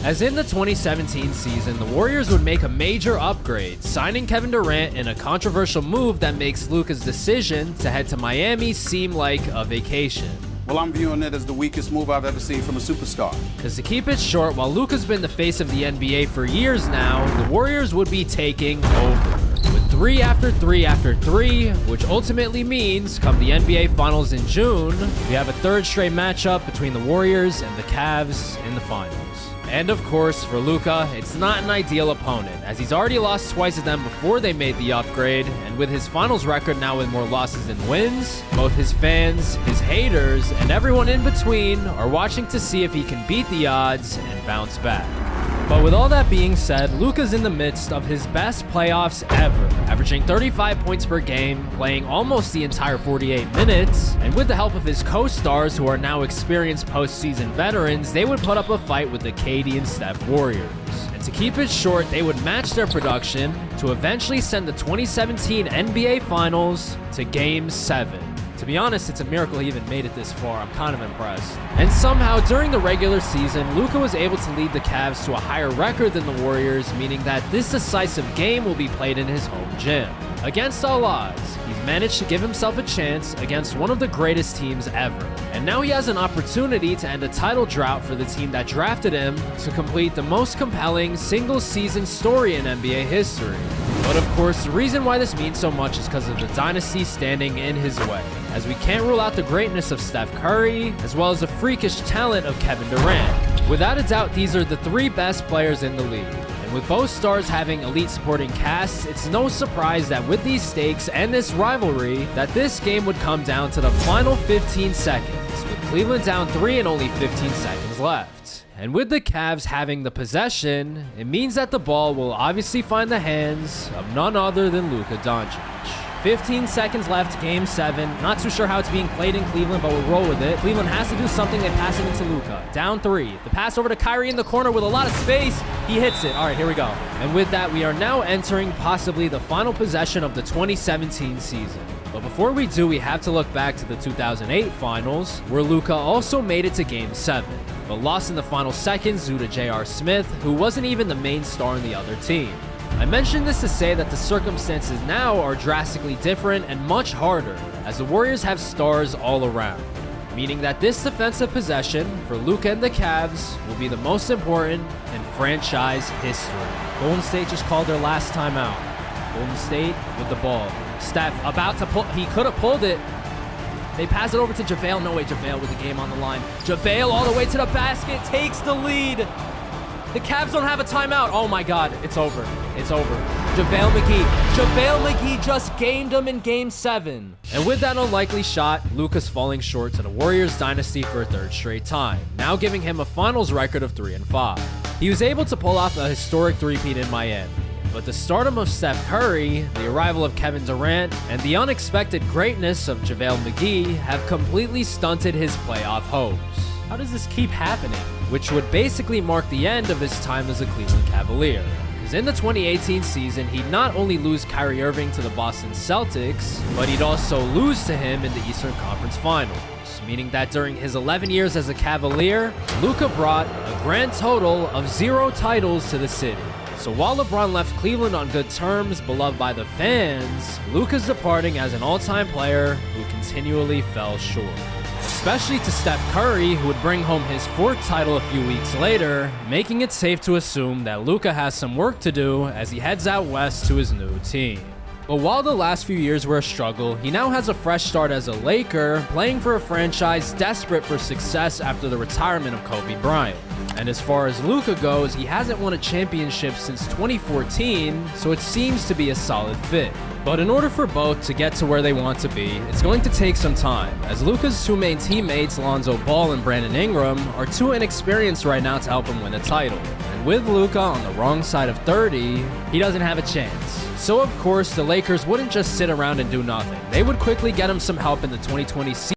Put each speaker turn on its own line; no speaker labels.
As in the 2017 season, the Warriors would make a major upgrade, signing Kevin Durant in a controversial move that makes Luka's decision to head to Miami seem like a vacation.
Well, I'm viewing it as the weakest move I've ever seen from a superstar.
Because to keep it short, while Luka's been the face of the NBA for years now, the Warriors would be taking over. With 3 after 3 after 3, which ultimately means, come the NBA Finals in June, we have a third straight matchup between the Warriors and the Cavs in the Finals. And of course, for Luka, it's not an ideal opponent, as he's already lost twice to them before they made the upgrade, and with his finals record now with more losses than wins, both his fans, his haters, and everyone in between are watching to see if he can beat the odds and bounce back. But with all that being said, Luka's in the midst of his best playoffs ever, averaging 35 points per game, playing almost the entire 48 minutes, and with the help of his co-stars who are now experienced postseason veterans, they would put up a fight with the KD and Steph Warriors. And to keep it short, they would match their production to eventually send the 2017 NBA Finals to Game 7. To be honest, it's a miracle he even made it this far. I'm kind of impressed. And somehow, during the regular season, Luka was able to lead the Cavs to a higher record than the Warriors, meaning that this decisive game will be played in his home gym. Against all odds, he's managed to give himself a chance against one of the greatest teams ever. And now he has an opportunity to end a title drought for the team that drafted him to complete the most compelling single-season story in NBA history. But of course, the reason why this means so much is because of the dynasty standing in his way, as we can't rule out the greatness of Steph Curry, as well as the freakish talent of Kevin Durant. Without a doubt, these are the 3 best players in the league. And with both stars having elite supporting casts, it's no surprise that with these stakes and this rivalry, that this game would come down to the final 15 seconds, with Cleveland down 3 and only 15 seconds left. And with the Cavs having the possession, it means that the ball will obviously find the hands of none other than Luka Doncic. 15 seconds left, Game 7. Not too sure how it's being played in Cleveland, but we'll roll with it. Cleveland has to do something. They pass it into Luka. Down 3. The pass over to Kyrie in the corner with a lot of space. He hits it. All right, here we go. And with that, we are now entering possibly the final possession of the 2017 season. But before we do, we have to look back to the 2008 Finals, where Luka also made it to Game 7, but lost in the final seconds due to J.R. Smith, who wasn't even the main star on the other team. I mentioned this to say that the circumstances now are drastically different and much harder, as the Warriors have stars all around, meaning that this defensive possession for Luka and the Cavs will be the most important in franchise history. Golden State just called their last timeout. Golden State with the ball. Steph about to pull, he could have pulled it. They pass it over to JaVale. No way, JaVale with the game on the line. JaVale all the way to the basket, takes the lead. The Cavs don't have a timeout. Oh my God, it's over. It's over. JaVale McGee just gamed him in Game 7. And with that unlikely shot, Luka's falling short to the Warriors dynasty for a 3rd straight time, now giving him a finals record of 3-5. He was able to pull off a historic three-peat in Miami. But the stardom of Steph Curry, the arrival of Kevin Durant, and the unexpected greatness of JaVale McGee have completely stunted his playoff hopes. How does this keep happening? Which would basically mark the end of his time as a Cleveland Cavalier. Because in the 2018 season, he'd not only lose Kyrie Irving to the Boston Celtics, but he'd also lose to him in the Eastern Conference Finals. Meaning that during his 11 years as a Cavalier, Luka brought a grand total of 0 titles to the city. So while LeBron left Cleveland on good terms, beloved by the fans, Luka's departing as an all-time player who continually fell short. Especially to Steph Curry, who would bring home his 4th title a few weeks later, making it safe to assume that Luka has some work to do as he heads out west to his new team. But while the last few years were a struggle, he now has a fresh start as a Laker, playing for a franchise desperate for success after the retirement of Kobe Bryant. And as far as Luka goes, he hasn't won a championship since 2014, so it seems to be a solid fit. But in order for both to get to where they want to be, it's going to take some time, as Luka's 2 main teammates, Lonzo Ball and Brandon Ingram, are too inexperienced right now to help him win a title. And with Luka on the wrong side of 30, he doesn't have a chance. So of course, the Lakers wouldn't just sit around and do nothing. They would quickly get him some help in the 2020 season.